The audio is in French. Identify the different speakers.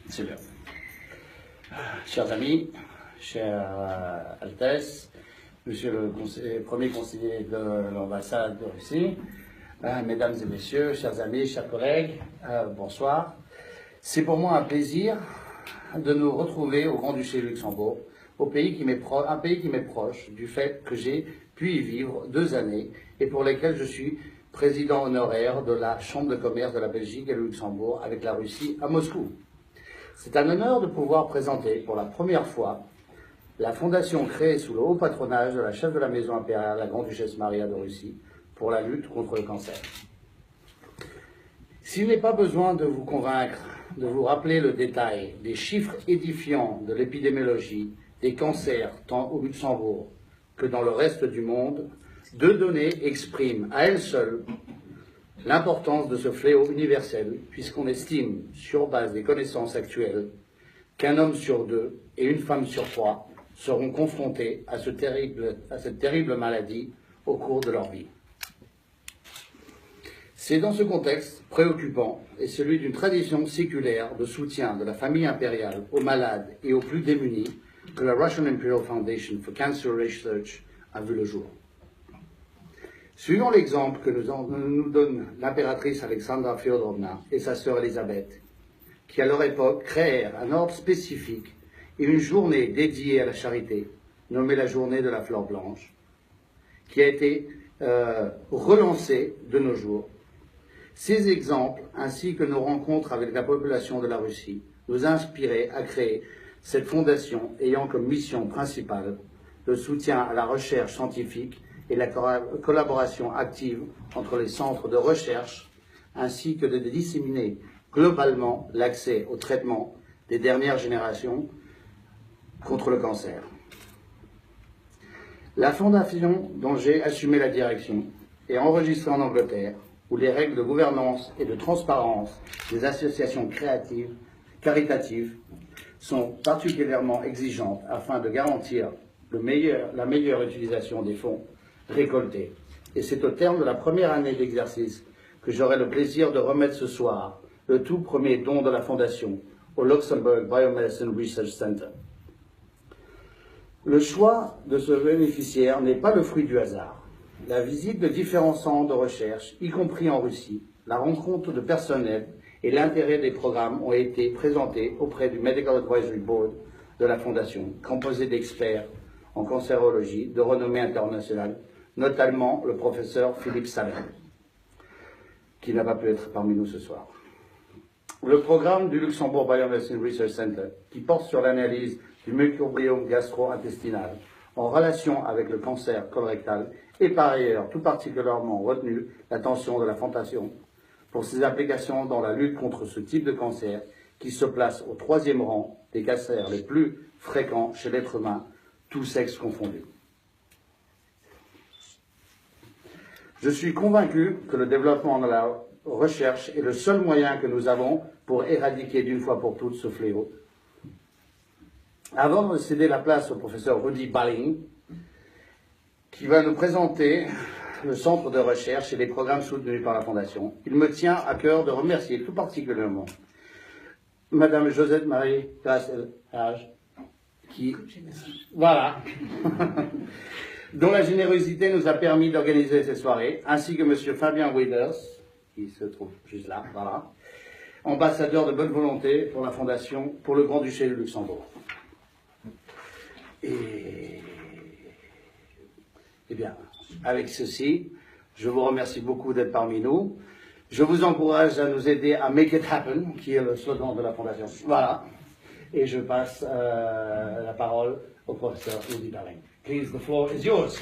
Speaker 1: C'est bien. Chers amis, chère Altesse, Monsieur le premier conseiller de l'ambassade de Russie, mesdames et messieurs, chers amis, chers collègues, bonsoir. C'est pour moi un plaisir de nous retrouver au Grand-Duché de Luxembourg, un pays qui m'est proche du fait que j'ai pu y vivre 2 années et pour lesquelles je suis président honoraire de la Chambre de commerce de la Belgique et du Luxembourg avec la Russie à Moscou. C'est un honneur de pouvoir présenter pour la première fois la fondation créée sous le haut patronage de la chef de la maison impériale, la Grande-Duchesse Maria de Russie, pour la lutte contre le cancer. S'il n'est pas besoin de vous convaincre, de vous rappeler le détail des chiffres édifiants de l'épidémiologie des cancers tant au Luxembourg que dans le reste du monde, 2 données expriment à elles seules l'importance de ce fléau universel, puisqu'on estime, sur base des connaissances actuelles, qu'un homme sur 2 et une femme sur 3 seront confrontés à cette terrible maladie au cours de leur vie. C'est dans ce contexte préoccupant et celui d'une tradition séculaire de soutien de la famille impériale aux malades et aux plus démunis que la Russian Imperial Foundation for Cancer Research a vu le jour. Suivant l'exemple que nous donne l'impératrice Alexandra Feodorovna et sa sœur Elisabeth, qui à leur époque créèrent un ordre spécifique et une journée dédiée à la charité, nommée la journée de la fleur blanche, qui a été relancée de nos jours. Ces exemples, ainsi que nos rencontres avec la population de la Russie, nous inspiraient à créer cette fondation ayant comme mission principale le soutien à la recherche scientifique et la collaboration active entre les centres de recherche, ainsi que de disséminer globalement l'accès au traitement des dernières générations contre le cancer. La fondation dont j'ai assumé la direction est enregistrée en Angleterre, où les règles de gouvernance et de transparence des associations caritatives sont particulièrement exigeantes afin de garantir la meilleure utilisation des fonds récoltés. Et c'est au terme de la première année d'exercice que j'aurai le plaisir de remettre ce soir le tout premier don de la Fondation au Luxembourg Biomedicine Research Center. Le choix de ce bénéficiaire n'est pas le fruit du hasard. La visite de différents centres de recherche, y compris en Russie, la rencontre de personnel et l'intérêt des programmes ont été présentés auprès du Medical Advisory Board de la Fondation, composé d'experts en cancérologie de renommée internationale, notamment le professeur Philippe Salem, qui n'a pas pu être parmi nous ce soir. Le programme du Luxembourg Biomedicine Research Center, qui porte sur l'analyse du microbiome gastro-intestinal en relation avec le cancer colorectal, et par ailleurs tout particulièrement retenu l'attention de la Fondation pour ses applications dans la lutte contre ce type de cancer qui se place au 3e rang des cancers les plus fréquents chez l'être humain, tous sexes confondus. Je suis convaincu que le développement de la recherche est le seul moyen que nous avons pour éradiquer d'une fois pour toutes ce fléau. Avant de céder la place au professeur Rudy Balling, qui va nous présenter le centre de recherche et les programmes soutenus par la Fondation, il me tient à cœur de remercier tout particulièrement Madame Josette Marie Grasse-Elhage, dont la générosité nous a permis d'organiser ces soirées, ainsi que Monsieur Fabien Wieders, qui se trouve juste là, ambassadeur de bonne volonté pour la Fondation pour le Grand-Duché de Luxembourg. Eh bien, avec ceci, je vous remercie beaucoup d'être parmi nous. Je vous encourage à nous aider à make it happen, qui est le slogan de la Fondation. Voilà. Et je passe la parole au professeur Rudy Balling. Please, the floor is yours.